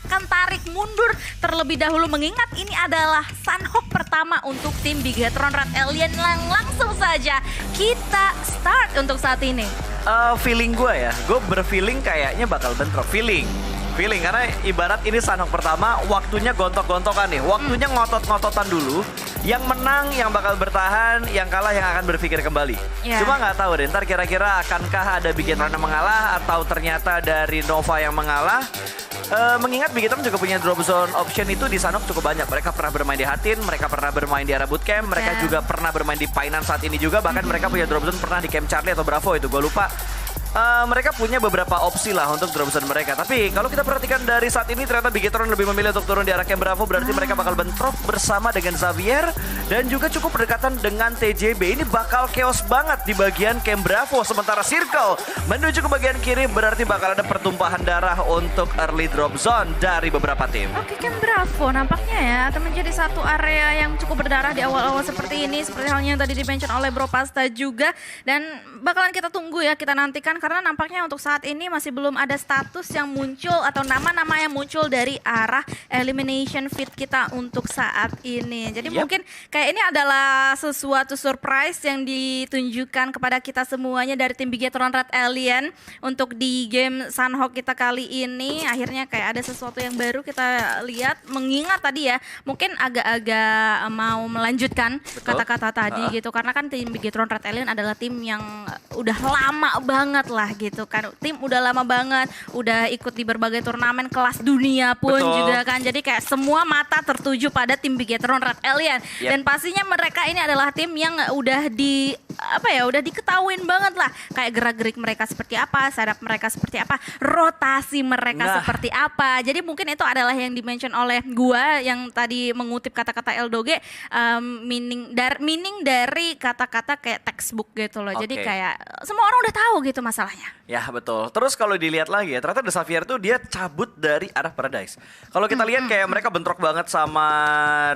akan tarik mundur terlebih dahulu mengingat ini adalah Sunhawk pertama untuk tim Bigetron Red Alien yang langsung saja kita start untuk saat ini. Feeling gue ya, gue berfeeling kayaknya bakal bentrok. Feeling karena ibarat ini Sunhawk pertama, waktunya gontok-gontokan nih, waktunya ngotot-ngototan dulu. Yang menang yang bakal bertahan, yang kalah yang akan berpikir kembali. Cuma nggak tahu deh, ntar kira-kira akankah ada Bigetron yang mengalah atau ternyata dari Nova yang mengalah. Mengingat Bigetron juga punya drop zone option itu di Sunhawk cukup banyak. Mereka pernah bermain di Hatin, mereka pernah bermain di area bootcamp, mereka juga pernah bermain di Painan saat ini juga. Bahkan mereka punya drop zone pernah di Camp Charlie atau Bravo itu, gue lupa. Mereka punya beberapa opsi lah untuk drop zone mereka. Tapi kalau kita perhatikan dari saat ini ternyata Bigetron lebih memilih untuk turun di arah Camp Bravo. Berarti mereka bakal bentrok bersama dengan Xavier. Dan juga cukup berdekatan dengan TJB. Ini bakal chaos banget di bagian Camp Bravo. Sementara Circle menuju ke bagian kiri berarti bakal ada pertumpahan darah untuk early drop zone dari beberapa tim. Oke, Camp Bravo nampaknya ya akan menjadi satu area yang cukup berdarah di awal-awal seperti ini. Seperti halnya yang tadi di-mention oleh Bro Pasta juga. Dan bakalan kita tunggu ya, kita nantikan. Karena nampaknya untuk saat ini masih belum ada status yang muncul atau nama-nama yang muncul dari arah elimination feed kita untuk saat ini. Jadi mungkin kayak ini adalah sesuatu surprise yang ditunjukkan kepada kita semuanya dari tim Bigetron Red Alien untuk di game Sunhawk kita kali ini. Akhirnya kayak ada sesuatu yang baru kita lihat, mengingat tadi ya mungkin agak-agak mau melanjutkan kata-kata tadi gitu. Karena kan tim Bigetron Red Alien adalah tim yang udah lama banget lah gitu kan. Tim udah lama banget, udah ikut di berbagai turnamen kelas dunia pun juga kan. Jadi kayak semua mata tertuju pada tim Bigetron Red Alien. Dan pastinya mereka ini adalah tim yang udah udah diketahuin banget lah. Kayak gerak-gerik mereka seperti apa, setup mereka seperti apa, rotasi mereka seperti apa. Jadi mungkin itu adalah yang di-mention oleh gua yang tadi mengutip kata-kata Eldoge, meaning dari kata-kata kayak textbook gitu loh. Jadi kayak semua orang udah tahu gitu masalahnya. Ya betul. Terus kalau dilihat lagi ya, ternyata The Xavier tuh dia cabut dari arah Paradise. Kalau kita lihat kayak mereka bentrok banget sama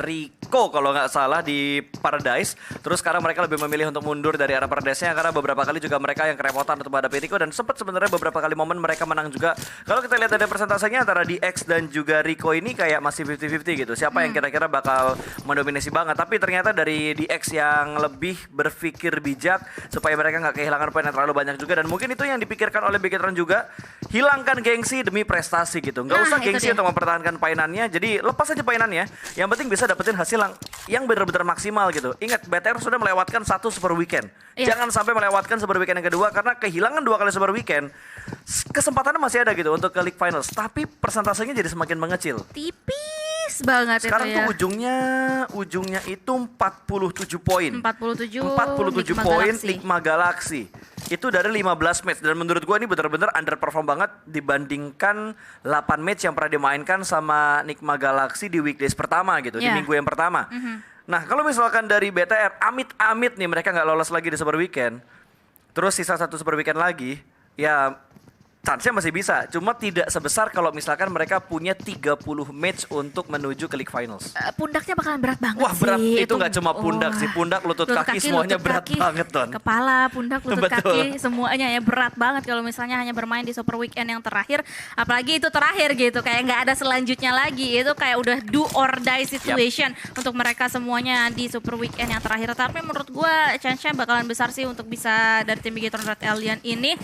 Rico kalau nggak salah di Paradise. Terus sekarang mereka lebih memilih untuk mundur dari arah Paradise-nya karena beberapa kali juga mereka yang kerepotan untuk menghadapi Rico. Dan sempat sebenarnya beberapa kali momen mereka menang juga. Kalau kita lihat ada persentasenya antara DX dan juga Rico ini kayak masih 50-50 gitu. Siapa yang kira-kira bakal mendominasi banget. Tapi ternyata dari DX yang lebih berpikir bijak supaya mereka nggak kehilangan poin yang terlalu banyak juga. Dan mungkin itu yang dipikirkan oleh Bigetron juga, hilangkan gengsi demi prestasi gitu. Nggak usah gengsi untuk mempertahankan painannya, jadi lepas aja painannya. Yang penting bisa dapetin hasil yang benar-benar maksimal gitu. Ingat, BTR sudah melewatkan satu super weekend. Jangan sampai melewatkan super weekend yang kedua, karena kehilangan 2 kali super weekend, kesempatannya masih ada gitu untuk ke League Finals. Tapi persentasenya jadi semakin mengecil. Tipis banget sekarang itu ya. Tuh ujungnya itu 47 poin. 47 poin Ligma Galaxy. Itu dari 15 match dan menurut gue ini benar-benar underperform banget dibandingkan 8 match yang pernah dimainkan sama Nigma Galaxy di weekdays pertama gitu, di minggu yang pertama. Nah, kalau misalkan dari BTR, amit-amit nih mereka nggak lolos lagi di Super Weekend, terus sisa satu Super Weekend lagi, ya chance-nya masih bisa, cuma tidak sebesar kalau misalkan mereka punya 30 match untuk menuju ke League Finals. Pundaknya bakalan berat banget. Wah, berat itu nggak cuma pundak sih, pundak, lutut kaki semuanya berat banget, Don. Kepala, pundak, lutut kaki semuanya ya berat banget kalau misalnya hanya bermain di Super Weekend yang terakhir, apalagi itu terakhir gitu, kayak nggak ada selanjutnya lagi, itu kayak udah do or die situation untuk mereka semuanya di Super Weekend yang terakhir. Tapi menurut gue chance-nya bakalan besar sih untuk bisa dari tim Bigetron Red Alien ini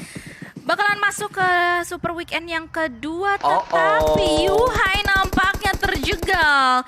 bakalan masuk ke Super Weekend yang kedua, tetapi Yuhai nampaknya terjegal.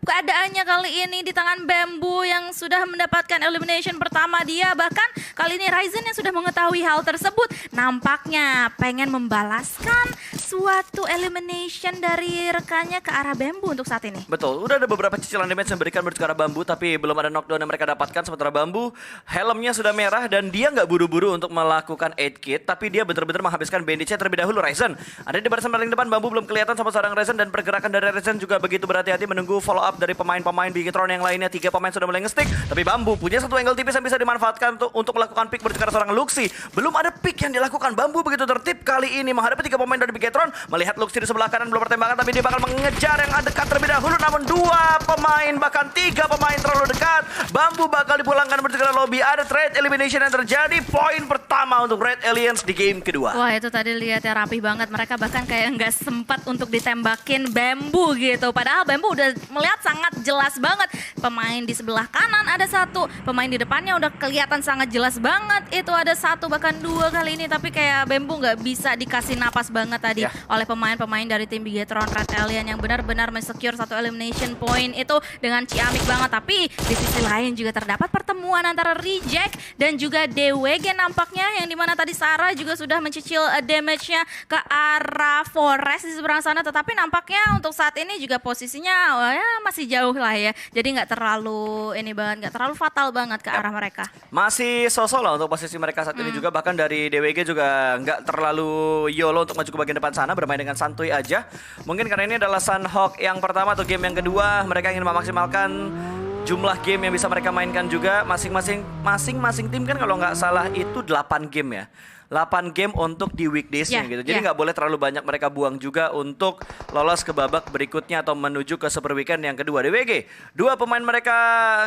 Keadaannya kali ini di tangan Bamboo yang sudah mendapatkan elimination pertama dia. Bahkan kali ini Ryzen yang sudah mengetahui hal tersebut nampaknya pengen membalaskan suatu elimination dari rekannya ke arah Bamboo untuk saat ini. Betul, udah ada beberapa cicilan damage yang diberikan menuju ke arah Bamboo, tapi belum ada knockdown yang mereka dapatkan. Sementara Bamboo helmnya sudah merah dan dia nggak buru-buru untuk melakukan 8 kit, tapi dia benar-benar menghabiskan bandage-nya terlebih dahulu. Ryzen ada di barisan paling depan, Bamboo belum kelihatan sama seorang Ryzen, dan pergerakan dari Ryzen juga begitu berhati-hati menunggu follow up dari pemain-pemain Bigetron yang lainnya. 3 pemain sudah mulai nge-stick, tapi Bamboo punya satu angle tipis yang bisa dimanfaatkan untuk melakukan pick menuju ke arah seorang Luxi. Belum ada pick yang dilakukan, Bamboo begitu tertib kali ini menghadapi 3 pemain dari Bigetron. Megatron. Melihat Luxi di sebelah kanan belum pertembakan, tapi dia bakal mengejar yang dekat terlebih dahulu. Namun 2 pemain, bahkan 3 pemain terlalu dekat. Bambu bakal dipulangkan menuju ke lobby. Ada trade elimination yang terjadi. Poin pertama untuk Red Aliens di game kedua. Wah itu tadi lihat ya rapih banget. Mereka bahkan kayak nggak sempat untuk ditembakin bambu gitu. Padahal bambu udah melihat sangat jelas banget. Pemain di sebelah kanan ada 1. Pemain di depannya udah kelihatan sangat jelas banget. Itu ada 1 bahkan 2 kali ini. Tapi kayak bambu nggak bisa dikasih napas banget tadi oleh pemain-pemain dari tim Bigetron Red Alien yang benar-benar men-secure 1 elimination point itu dengan ciamik banget. Tapi di sisi lain juga terdapat pertemuan antara Reject dan juga DWG nampaknya, yang dimana tadi Sarah juga sudah mencicil damage-nya ke arah Forest di seberang sana, tetapi nampaknya untuk saat ini juga posisinya ya masih jauh lah ya, jadi nggak terlalu ini banget, nggak terlalu fatal banget ke arah mereka. Masih sosok lah untuk posisi mereka saat ini juga, bahkan dari DWG juga nggak terlalu YOLO untuk maju ke bagian depan sana, bermain dengan santuy aja. Mungkin karena ini adalah Sunhawk yang pertama atau game yang kedua, mereka ingin memaksimalkan jumlah game yang bisa mereka mainkan juga. Masing-masing tim kan kalau nggak salah itu 8 game ya. 8 game untuk di weekdays-nya gitu. Jadi nggak boleh terlalu banyak mereka buang juga untuk lolos ke babak berikutnya atau menuju ke Super Weekend yang kedua. DWG, 2 pemain mereka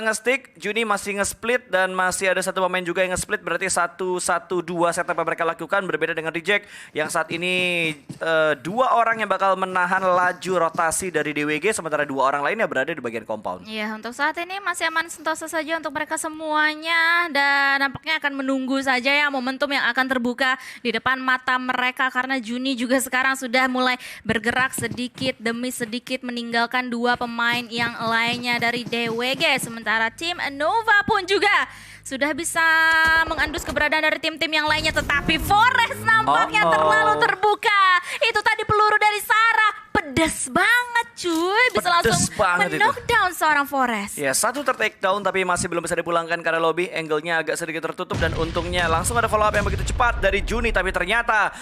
nge-stick, Juni masih nge-split dan masih ada 1 pemain juga yang nge-split. Berarti 1-1-2 setup yang mereka lakukan, berbeda dengan Reject yang saat ini 2 orang yang bakal menahan laju rotasi dari DWG, sementara 2 orang lainnya berada di bagian compound. Iya, untuk saat ini masih aman sentosa saja untuk mereka semuanya, dan nampaknya akan menunggu saja ya momentum yang akan terbuka di depan mata mereka, karena Juni juga sekarang sudah mulai bergerak sedikit demi sedikit meninggalkan 2 pemain yang lainnya dari DWG. Sementara tim Nova pun juga sudah bisa mengandus keberadaan dari tim-tim yang lainnya, tetapi Forest nampaknya terlalu terbuka. Itu tadi peluru dari Sarah, pedes banget cuy, bisa langsung men-knockdown seorang Forest. Ya, 1 ter-take down tapi masih belum bisa dipulangkan karena lobby, angle-nya agak sedikit tertutup dan untungnya langsung ada follow up yang begitu cepat dari Juni, tapi ternyata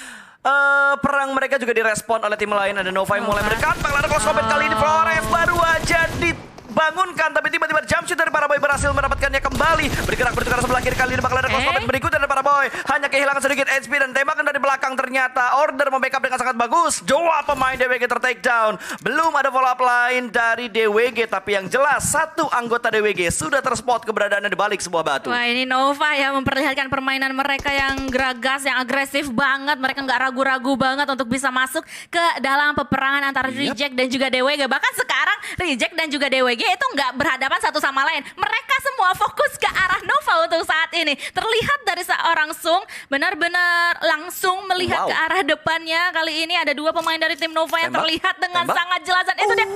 perang mereka juga direspon oleh tim lain. Ada Nova yang mulai mendekat, bakal ada close combat kali ini. Forest baru aja dibangunkan, tapi tiba-tiba jump shoot dari Paraboy berhasil mendapatkannya kembali. Bergerak bertukar sebelah kiri, kali ini bakal ada close combat berikutnya dari Paraboy. Hanya kehilangan sedikit HP dan tembakan dari belakang, ternyata Order membackup dengan sangat bagus. 2 pemain DWG ter-take down. Belum ada follow up lain dari DWG, tapi yang jelas 1 anggota DWG sudah terspot keberadaannya di balik sebuah batu. Wah, ini Nova ya memperlihatkan permainan mereka yang geragas, yang agresif banget. Mereka nggak ragu-ragu banget untuk bisa masuk ke dalam peperangan antara Reject dan juga DWG. Bahkan sekarang Reject dan juga DWG itu nggak berhadapan satu sama lain. Mereka semua fokus ke arah Nova untuk saat ini. Terlihat dari seorang Sung benar-benar langsung melihat ke arah depannya. Kali ini ada 2 pemain dari tim Nova yang terlihat dengan sangat jelas. Dan itu dia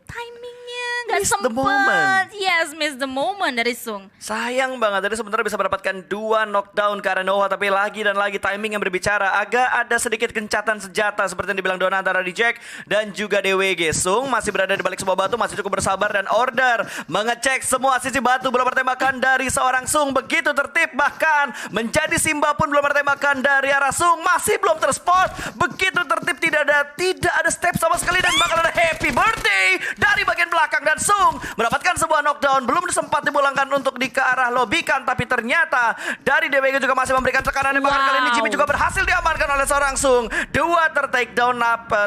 timingnya nggak sempat. Yes, miss the moment dari Sung. Sayang banget, tadi sebenarnya bisa mendapatkan 2 knockdown karena Nova, tapi lagi dan lagi timing yang berbicara. Agak ada sedikit gencatan senjata seperti yang dibilang Dona antara Reject dan juga DWG. Sung masih berada di balik sebuah batu, masih cukup bersabar dan Order mengecek semua sisi batu. Belum pertembakan dari seorang Sung, begitu tertib, bahkan menjadi Simba pun belum pertembakan dari arah Sung, masih belum terspot. Begitu tertib, tidak ada step sama sekali, dan bakal ada happy birthday dari bagian belakang, dan Sung mendapatkan sebuah knockdown. Belum sempat dipulangkan untuk ke arah lobikan, tapi ternyata dari DWG juga masih memberikan tekanan. Bahkan kali ini Jimmy juga berhasil diamankan oleh seorang Sung. 2 ter-take down,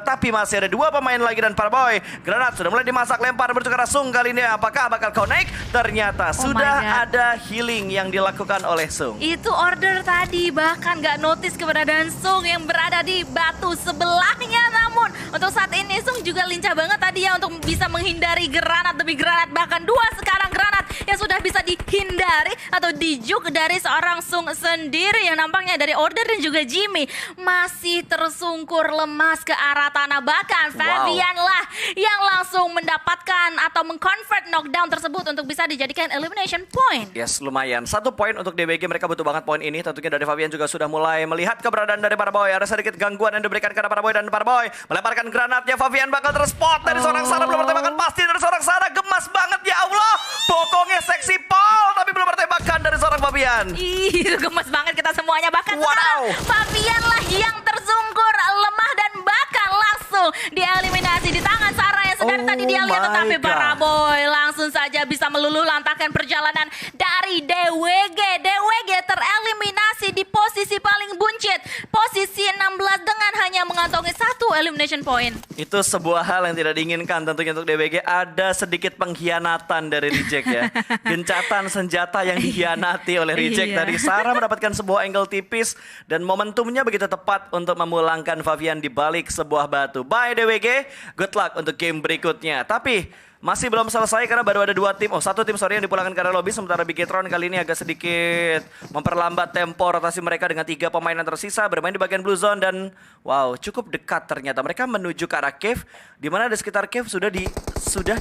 tapi masih ada 2 pemain lagi, dan Paraboy granat sudah mulai dimasak, lempar menuju ke arah Sung. Kali ini apakah bakal connect? Ternyata sudah ada healing yang dilakukan oleh Sung. Itu Order tadi bahkan gak notice keberadaan Sung yang berada di batu sebelahnya. Namun untuk saat ini Sung juga lincah banget tadi ya untuk bisa menghindari granat demi granat. Bahkan 2 sekarang granat yang sudah bisa dihindari atau dijuk dari seorang Sung sendiri, yang nampaknya dari Order dan juga Jimmy masih tersungkur lemas ke arah tanah. Bahkan Fabian lah yang langsung mendapatkan atau meng-convert knockdown tersebut untuk bisa dijadikan elimination point. Yes, lumayan. 1 poin untuk DWG, mereka butuh banget poin ini. Tentunya dari Fabian juga sudah mulai melihat keberadaan dari Paraboy. Ada sedikit gangguan yang diberikan kepada Paraboy, dan Paraboy melemparkan granatnya. Fabian bakal terspot dari seorang Sarah. Belum pertembakan pasti dari seorang Sarah. Gemas banget, ya Allah. Pokoknya seksi Paul, tapi belum pertembakan dari seorang Fabian. Ih, gemes banget kita semuanya. Bahkan sekarang Fabian lah yang tersungkur lemah dan bakal langsung dieliminasi di tangan Sarah yang sedang tadi dia lihat. Tetapi Paraboy langsung saja bisa meluluh lantahkan perjalanan dari DWG. DWG tereliminasi di posisi paling buncit, posisi 16 dengan hanya mengantongi 1 elimination point. Itu sebuah hal yang tidak diinginkan tentunya untuk DBG. Ada sedikit pengkhianatan dari Reject ya. Gencatan senjata yang dikhianati oleh Reject Iya. tadi. Sarah mendapatkan sebuah angle tipis dan momentumnya begitu tepat untuk memulangkan Fabian di balik sebuah batu. Bye DBG, good luck untuk game berikutnya. Tapi masih belum selesai karena baru ada 2 tim. Satu tim sorry yang dipulangkan ke arah lobby. Sementara Bigetron kali ini agak sedikit memperlambat tempo rotasi mereka dengan 3 pemain yang tersisa. Bermain di bagian blue zone dan wow cukup dekat ternyata. Mereka menuju ke arah cave. Di mana di sekitar cave sudah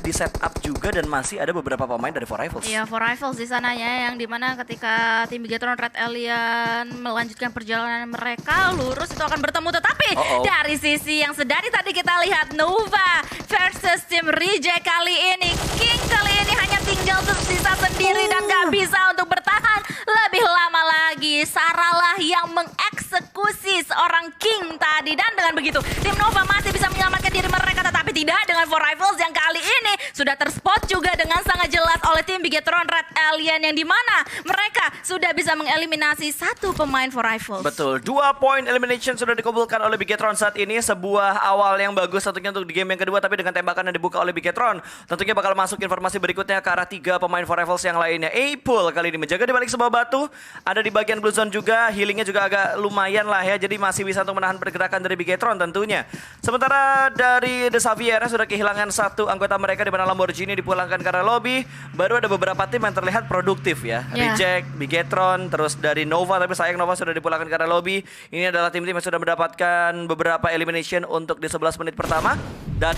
di set up juga dan masih ada beberapa pemain dari Four Rivals. Iya, Four Rivals di sana ya, yang dimana ketika tim Bigetron Red Alien melanjutkan perjalanan mereka lurus itu akan bertemu, tetapi dari sisi yang sedari tadi kita lihat Nova versus tim Reject kali ini, King kali ini hanya tinggal tersisa sendiri dan gak bisa untuk bertahan lebih lama lagi. Sarah lah yang mengeksekusi seorang King tadi, dan dengan begitu tim Nova masih bisa menyelamatkan diri mereka, tetapi tidak dengan Four Rivals yang kali ini sudah terspot juga dengan sangat jelas oleh tim Bigetron Red Alien, yang dimana mereka sudah bisa mengeliminasi 1 pemain Four Rivals. Betul, 2 point elimination sudah dikumpulkan oleh Bigetron saat ini. Sebuah awal yang bagus tentunya untuk di game yang kedua, tapi dengan tembakan yang dibuka oleh Bigetron tentunya bakal masuk informasi berikutnya ke arah 3 pemain Four Rivals yang lainnya. Apple kali ini menjaga di balik sebuah batu, ada di bagian blue zone juga, healingnya juga agak lumayan lah ya, jadi masih bisa untuk menahan pergerakan dari Bigetron tentunya. Sementara dari The Xavier sudah kehilangan 1 anggota mereka, di mana Lamborghini dipulangkan ke arah lobby. Baru ada beberapa tim yang terlihat produktif ya, Reject, Bigetron, terus dari Nova, tapi sayang Nova sudah dipulangkan ke arah lobby. Ini adalah tim-tim yang sudah mendapatkan beberapa elimination untuk di 11 menit pertama. Dan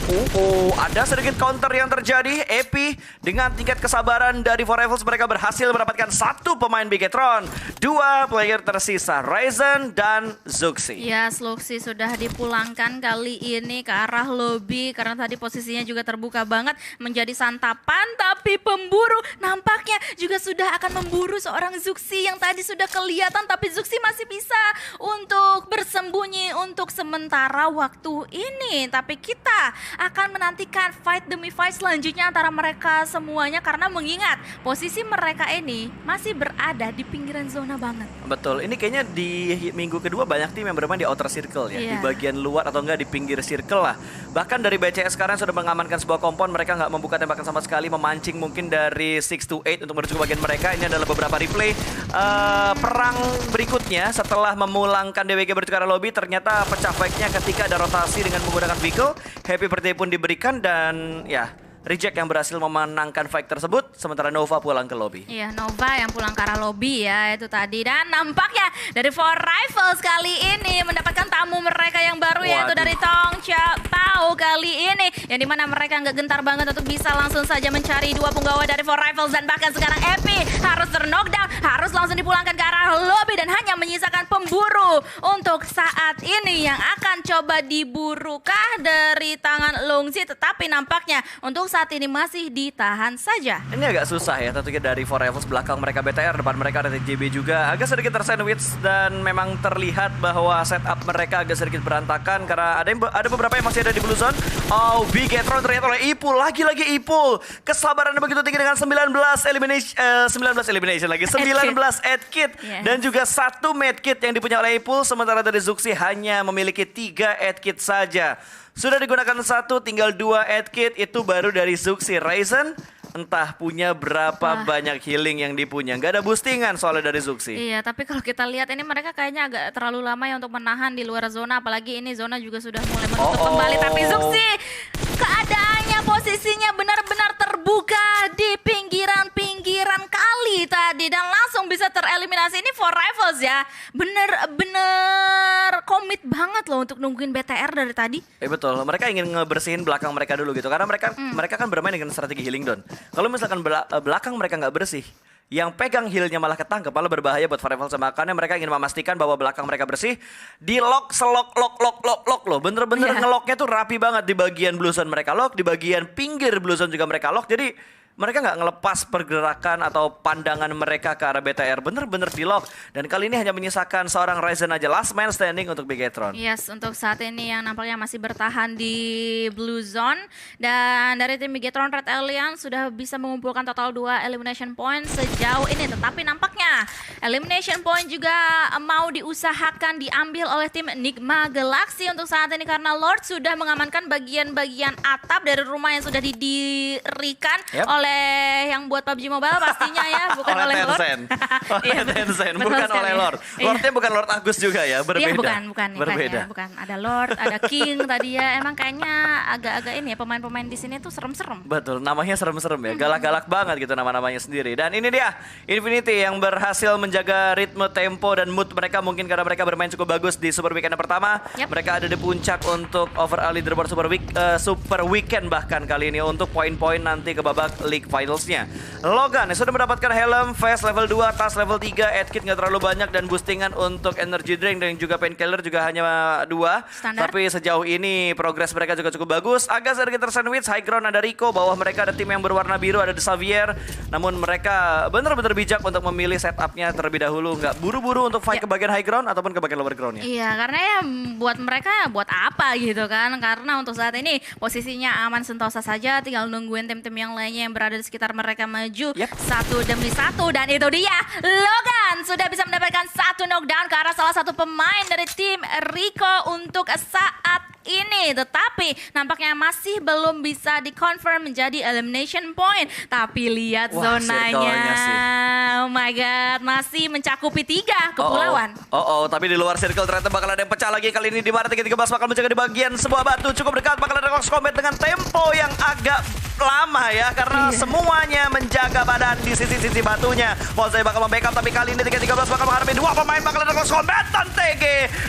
ada sedikit counter yang terjadi. Epi dengan tingkat kesabaran dari Four Rivals, mereka berhasil mendapatkan 1 pemain Bigetron. 2 player tersisa, Ryzen dan Zuxi. Ya, Sluxi sudah dipulangkan kali ini ke arah lobby karena tadi posisinya juga terbuka banget menjadi santapan, tapi pemburu nampaknya juga sudah akan memburu seorang Zuxi yang tadi sudah kelihatan, tapi Zuxi masih bisa untuk bersembunyi untuk sementara waktu ini. Tapi kita akan menantikan fight demi fight selanjutnya antara mereka semuanya, karena mengingat posisi mereka ini masih berada di pinggiran zona banget. Betul, ini kayaknya di minggu kedua banyak tim yang bermain di outer circle ya, di bagian luar atau enggak di pinggir circle lah. Bahkan dari BCS sekarang sudah mengamankan sebuah kompon, mereka nggak membuka tembakan sama sekali, memancing mungkin dari 6 to 8 untuk menuju ke bagian mereka. Ini adalah beberapa replay perang berikutnya setelah memulangkan DWG menuju ke arah lobby. Ternyata pecah fight-nya ketika ada rotasi dengan menggunakan vehicle. Happy birthday pun diberikan dan ya Reject yang berhasil memenangkan fight tersebut, sementara Nova pulang ke lobby. Iya, Nova yang pulang ke arah lobby ya itu tadi. Dan nampaknya dari Four Rivals kali ini mendapatkan tamu mereka yang baru, yaitu dari Tong Chia Pao kali ini, yang dimana mereka nggak gentar banget untuk bisa langsung saja mencari 2 punggawa dari Four Rivals. Dan bahkan sekarang Epi harus knockdown, harus langsung dipulangkan ke arah lobby dan hanya menyisakan pemburu untuk saat ini yang akan coba diburukah dari tangan Lungzi, tetapi nampaknya untuk saat ini masih ditahan saja. Ini agak susah ya tentunya dari Four Rivals. Belakang mereka BTR, depan mereka ada TJB juga. Agak sedikit tersandwich dan memang terlihat bahwa setup mereka agak sedikit berantakan karena ada beberapa yang masih ada di blue zone. Bigetron ternyata oleh Ipul, lagi-lagi Ipul. Kesabarannya begitu tinggi dengan 19 elimination lagi, 19 add kit dan juga 1 med kit yang dipunya oleh Ipul, sementara dari Zuxi hanya memiliki 3 add kit saja. Sudah digunakan 1, tinggal 2 add kit, itu baru dari Zuxi. Ryzen entah punya berapa banyak healing yang dipunya. Gak ada boostingan soalnya dari Zuxi. Iya, tapi kalau kita lihat ini mereka kayaknya agak terlalu lama ya untuk menahan di luar zona. Apalagi ini zona juga sudah mulai menutup kembali. Tapi Zuxi keadaannya, posisinya benar-benar terbuka di pinggiran kali tadi dan langsung bisa tereliminasi. Ini Four Rivals ya, bener-bener komit banget loh untuk nungguin BTR dari tadi. Betul, mereka ingin ngebersihin belakang mereka dulu gitu, karena mereka kan bermain dengan strategi healing down. Kalau misalkan belakang mereka nggak bersih, yang pegang healnya malah ketangkep, malah berbahaya buat Four Rivals. Makanya mereka ingin memastikan bahwa belakang mereka bersih. Di lock, selok, lock loh. Bener-bener ngelocknya tuh rapi banget. Di bagian blue zone mereka lock, di bagian pinggir blue zone juga mereka lock. Jadi mereka nggak ngelepas pergerakan atau pandangan mereka ke arah BTR. Bener-bener di lock. Dan kali ini hanya menyisakan seorang Ryzen aja. Last man standing untuk Bigetron. Yes, untuk saat ini yang nampaknya masih bertahan di blue zone. Dan dari tim Bigetron Red Alliance sudah bisa mengumpulkan total 2 elimination point sejauh ini. Tetapi nampaknya elimination point juga mau diusahakan diambil oleh tim Enigma Galaxy untuk saat ini. Karena Lord sudah mengamankan bagian-bagian atap dari rumah yang sudah didirikan oleh yang buat PUBG Mobile pastinya ya, bukan oleh Lord. Oleh Tencent, bukan oleh Lord. Lordnya bukan Lord Agus juga ya, berbeda. Iya, bukan. Berbeda. Bukan. Ada Lord, ada King tadi ya. Emang kayaknya agak-agak ini ya, pemain-pemain di sini tuh serem-serem. Betul, namanya serem-serem ya, galak-galak banget gitu nama-namanya sendiri. Dan ini dia, Infinity yang berhasil menjaga ritme, tempo, dan mood mereka mungkin karena mereka bermain cukup bagus di Super Weekend pertama. Mereka ada di puncak untuk overall leaderboard Super Weekend bahkan kali ini untuk poin-poin nanti ke babak League Finals-nya. Logan yang sudah mendapatkan helm, vest level 2, tas level 3, edkit nggak terlalu banyak dan boostingan untuk energy drink dan juga painkiller juga hanya 2. Standar. Tapi sejauh ini progres mereka juga cukup bagus. Agak sedikit tersandwich, high ground ada Rico, bawah mereka ada tim yang berwarna biru, ada The Xavier. Namun mereka benar-benar bijak untuk memilih setupnya terlebih dahulu. Nggak buru-buru untuk fight ke bagian high ground ataupun ke bagian lower groundnya. Iya, karena ya buat mereka buat apa gitu kan. Karena untuk saat ini posisinya aman sentosa saja. Tinggal nungguin tim-tim yang lainnya yang berada di sekitar mereka maju satu demi satu. Dan itu dia, Logan sudah bisa mendapatkan satu knockdown ke arah salah satu pemain dari tim Rico untuk saat ini. Tetapi nampaknya masih belum bisa dikonfirm menjadi elimination point. Tapi lihat zonanya. Oh my god, masih mencakupi 3 kepulauan. Tapi di luar circle ternyata bakal ada yang pecah lagi. Kali ini di mana 313 bakal menjaga di bagian sebuah batu cukup dekat. Bakal ada close combat dengan tempo yang agak lama ya, karena semuanya menjaga badan di sisi-sisi batunya. Polzai bakal membackup, tapi kali ini 313 bakal menghadapi 2 pemain. Bakal ada close combat dan TG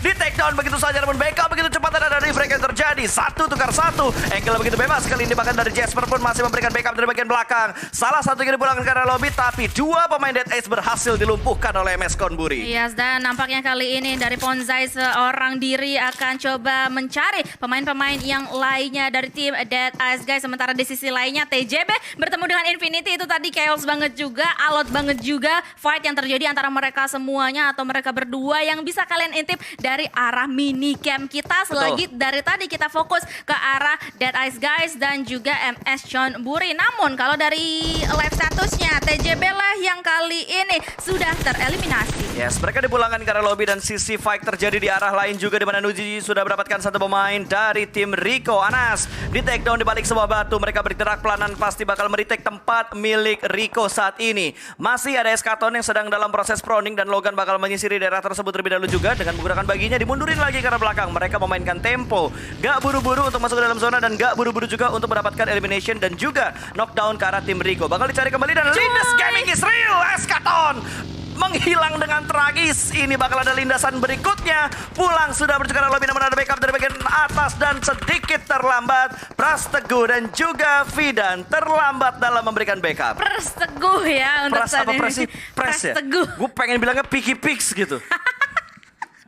di take down begitu saja, namun backup begitu cepat dan ada refrag yang terjadi. 1 tukar 1, angle begitu bebas. Kali ini bahkan dari Jasper pun masih memberikan backup dari bagian belakang. Salah satu yang dipulangkan ke arah lobby, tapi 2 pemain Dead Ace berhasil dilumpuhkan oleh MS Konburi. Yes, dan nampaknya kali ini dari Ponzai seorang diri akan coba mencari pemain-pemain yang lainnya dari tim Dead Ace guys. Sementara di sisi lainnya TJB bertemu dengan Infinity, itu tadi chaos banget juga, alot banget juga fight yang terjadi antara mereka semuanya atau mereka berdua yang bisa kalian intip dari arah mini camp kita selagi dari tadi kita fokus ke arah Dead Ace guys dan juga MS Konburi. Namun kalau dari live statusnya TJB lah yang kali ini sudah tereliminasi. Yes, mereka dipulangkan ke arah lobby dan sisi fight terjadi di arah lain juga di mana Nuji sudah mendapatkan satu pemain dari tim Rico. Anas di take down di balik sebuah batu. Mereka bergerak pelanan pasti bakal meretake tempat milik Rico saat ini. Masih ada Eskaton yang sedang dalam proses proning dan Logan bakal menyisiri daerah tersebut terlebih dahulu juga dengan menggunakan baginya dimundurin lagi ke arah belakang. Mereka memainkan tempo, gak buru-buru untuk masuk ke dalam zona dan gak buru-buru juga untuk mendapatkan elimination dan juga knockdown ke arah tim Rico. Bakal dicari kembali dan Lindas Gaming is real. Eskaton menghilang dengan tragis. Ini bakal ada lindasan berikutnya. Pulang sudah menuju ke arah lobby, namun ada backup dari bagian atas dan sedikit terlambat. Prasteguh dan juga Fidan terlambat dalam memberikan backup. Prasteguh ya untuk saat ini. Prasteguh. Gue pengen bilangnya Picky Pix gitu.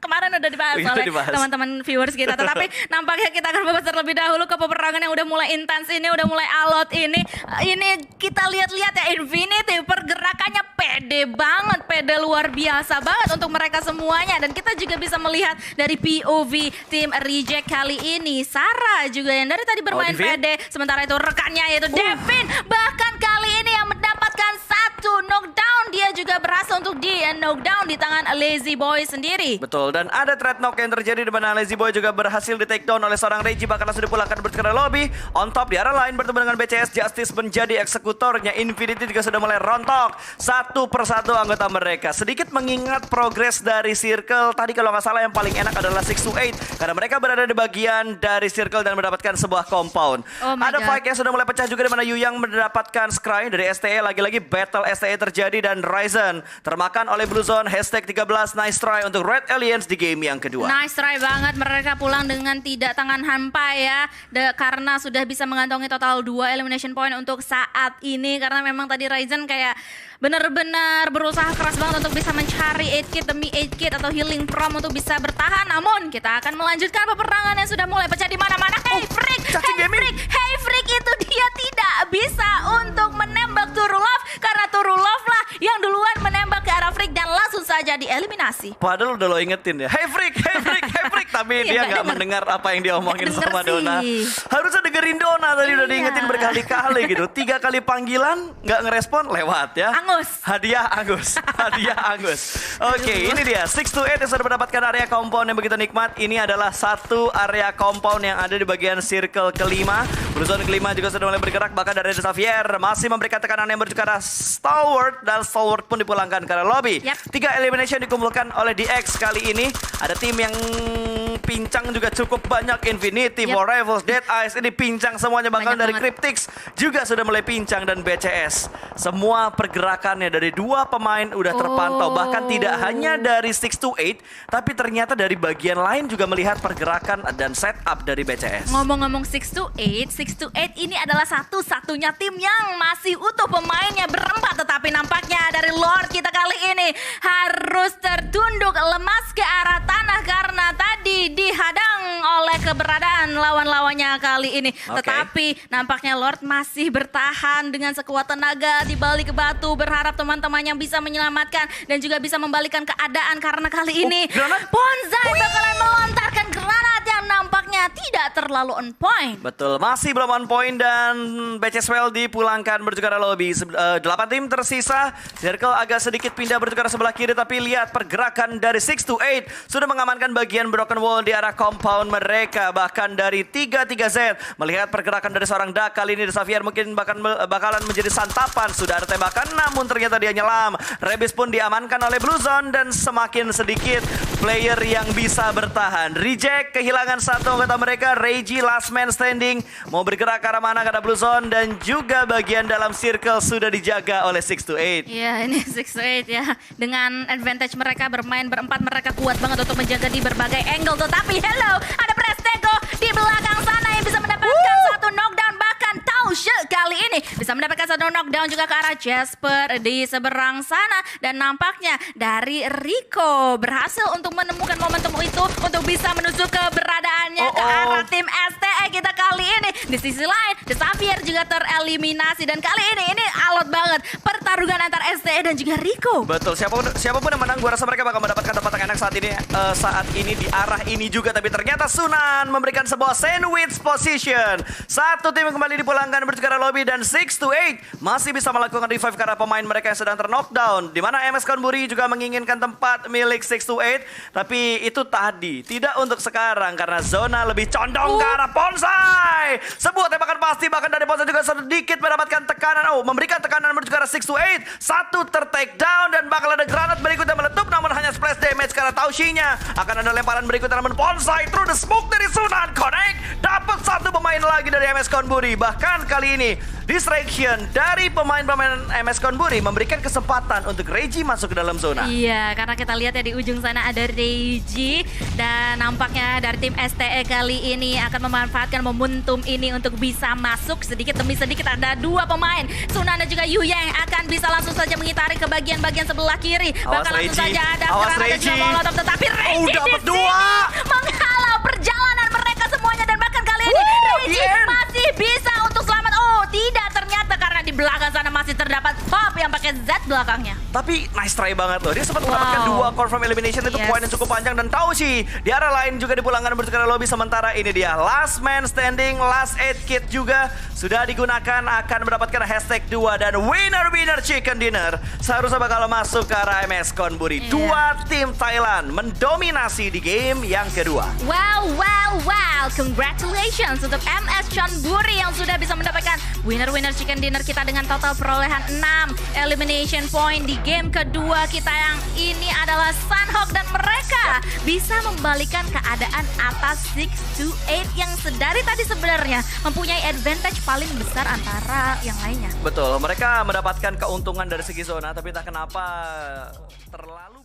Kemarin udah dibahas oleh teman-teman viewers kita. Tetapi nampaknya kita akan membahas terlebih dahulu ke peperangan yang udah mulai intens ini, udah mulai alot ini. Ini kita lihat-lihat ya, Infinity pergerakannya pede banget, pede luar biasa banget untuk mereka semuanya. Dan kita juga bisa melihat dari POV tim Reject kali ini. Sarah juga yang dari tadi bermain pede. Sementara itu rekannya yaitu Devin. Bahkan kali ini yang mendapatkan satu knockdown. Dia juga berhasil untuk di knockdown di tangan Lazy Boy sendiri. Betul, dan ada threat knock yang terjadi di mana Lazy Boy juga berhasil di take down oleh seorang Reggie. Bahkan langsung dipulangkan bergerak lobby. On top di arah lain bertemu dengan BCS. Justice menjadi eksekutornya. Infinity juga sudah mulai rontok satu persatu anggota mereka. Sedikit mengingat progres dari Circle. Tadi kalau nggak salah yang paling enak adalah 6-8 karena mereka berada di bagian dari Circle dan mendapatkan sebuah compound. Ada fight yang sudah mulai pecah juga di mana Yuyang mendapatkan Scry dari STE. Lagi-lagi battle STE terjadi dan Ryzen termakan oleh Blue Zone. #13 nice try untuk Red Alliance di game yang kedua. Nice try banget, mereka pulang dengan tidak tangan hampa ya, karena sudah bisa mengantongi total 2 elimination point untuk saat ini. Karena memang tadi Ryzen kayak benar-benar berusaha keras banget untuk bisa mencari 8 kit demi 8 kit atau healing prom untuk bisa bertahan. Namun kita akan melanjutkan peperangan yang sudah mulai pecah di mana-mana. Hey Freak, hey Freak itu dia tidak bisa untuk menembak eliminasi. Padahal udah lo ingetin ya, hey freak, tapi dia nggak mendengar apa yang dia omongin sama Dona. Harusnya dengerin Dona, tadi udah diingetin berkali-kali gitu. 3 kali panggilan nggak ngerespon, lewat ya. Hadiah Angus. Oke, ini dia 6 to 8 yang sudah mendapatkan area compound yang begitu nikmat. Ini adalah satu area compound yang ada di bagian circle kelima. Blue Zone kelima juga sudah mulai bergerak, bahkan dari Xavier masih memberikan tekanan yang berjuka arah Stalwart, dan Stalwart pun dipulangkan ke arah lobby. 3 elimination dikumpulkan oleh DX kali ini. Ada tim yang pincang juga cukup banyak, Infinity, War Rivals, Dead Eyes, ini pincang semuanya, bahkan dari Cryptix juga sudah mulai pincang, dan BCS. Semua pergerakannya dari 2 pemain udah terpantau, bahkan tidak hanya dari 6 to 8, tapi ternyata dari bagian lain juga melihat pergerakan dan setup dari BCS. Ngomong-ngomong 6 to 8 ini adalah satu-satunya tim yang masih utuh pemainnya berempat, tetapi nampaknya dari Lord kita kali ini harus tertunduk lemas ke arah tanah karena tadi dihadang oleh keberadaan lawan-lawannya kali ini. Tetapi nampaknya Lord masih bertahan dengan sekuat tenaga di balik batu, berharap teman-temannya bisa menyelamatkan dan juga bisa membalikan keadaan, karena kali ini Bonsai bakalan melontarkan granat yang nampaknya tidak terlalu on point. Betul, masih belum on point, dan BCSWell dipulangkan menuju ke arah lobby. 8 tim tersisa, circle agak sedikit pindah menuju ke arah sebelah kiri, tapi lihat pergerakan dari 6 to 8 sudah mengamankan bagian broken wall di arah compound mereka. Bahkan dari 3-3Z melihat pergerakan dari seorang Dak kali ini, Xavier mungkin bakalan menjadi santapan. Sudah ada tembakan, namun ternyata dia nyelam. Rebis pun diamankan oleh Blue Zone, dan semakin sedikit player yang bisa bertahan. Reject kehilangan satu anggota mereka, Reggie last man standing. Mau bergerak ke arah mana, ke arah Blue Zone, dan juga bagian dalam circle sudah dijaga oleh 6 to 8. Ya, ini 6 to 8 ya. Dengan advantage mereka bermain berempat, mereka kuat banget untuk menjaga di berbagai angle. Tetapi ada Prestego di belakang sana yang bisa mendapatkan satu knockdown, bahkan Taushe kali ini bisa mendapatkan satu knockdown juga ke arah Jasper di seberang sana. Dan nampaknya dari Rico berhasil untuk menemukan momentum itu untuk bisa menuju keberadaannya ke arah tim STE kita kali ini. Di sisi lain, The Xavier juga tereliminasi, dan kali ini alot banget pertarungan antara STE dan juga Rico. Betul, siapapun yang menang, gue rasa mereka bakal mendapatkan tempat yang enak saat ini di arah ini juga. Tapi ternyata Sunan memberikan sebuah sandwich position. Satu tim yang kembali dipulangkan menuju ke arah lobby, dan 6 to 8 masih bisa melakukan revive karena pemain mereka yang sedang ter-knockdown. Di mana MS Konburi juga menginginkan tempat milik 6 to 8, tapi itu tadi, tidak untuk sekarang karena zona lebih condong ke arah Bonsai. Sebuah tembakan pasti, bahkan dari Bonsai juga sedikit mendapatkan tekanan. Memberikan tekanan menuju ke arah 6 to 8. Satu ter-take down, dan bakal ada granat berikutnya meletup, namun hanya splash damage karena Taushinya. Akan ada lemparan berikutnya, namun Bonsai through the smoke dari Sunan connect. Dapat satu pemain lagi dari MS Konburi. Bahkan kali ini distraction dari pemain-pemain MS Konburi memberikan kesempatan untuk Reggie masuk ke dalam zona. Iya, karena kita lihat ya di ujung sana ada Reggie, dan nampaknya dari tim STE kali ini akan memanfaatkan momentum ini untuk bisa masuk sedikit demi sedikit. Ada 2 pemain, Sunan dan juga Yu Yang akan bisa langsung saja mengitari ke bagian-bagian sebelah kiri. Bahkan langsung saja ada granat dan juga molotov, tetapi Reggie di sini menghalau perjalanan mereka semuanya, dan bahkan kali ini Reggie masih bisa untuk selamat. Tidak, ternyata karena di belakang sana masih terdapat Pop yang pakai Z belakangnya. Tapi nice try banget loh. Dia sempat mendapatkan 2 confirm elimination, itu poin yang cukup panjang. Dan Taushi di arah lain juga dipulangkan menuju ke arah lobby. Sementara ini dia last man standing, last aid kit juga sudah digunakan, akan mendapatkan hashtag 2, dan winner chicken dinner seharusnya bakal masuk ke arah MS Konburi. 2 tim Thailand mendominasi di game yang kedua. Wow. Congratulations untuk MS Konburi yang sudah bisa mendapatkan winner chicken dinner kita dengan total perolehan 6 elimination point di game kedua kita yang ini adalah Sunhawk, dan mereka bisa membalikan keadaan atas 6 to 8 yang sedari tadi sebenarnya mempunyai advantage paling besar antara yang lainnya. Betul, mereka mendapatkan keuntungan dari segi zona, tapi tak kenapa terlalu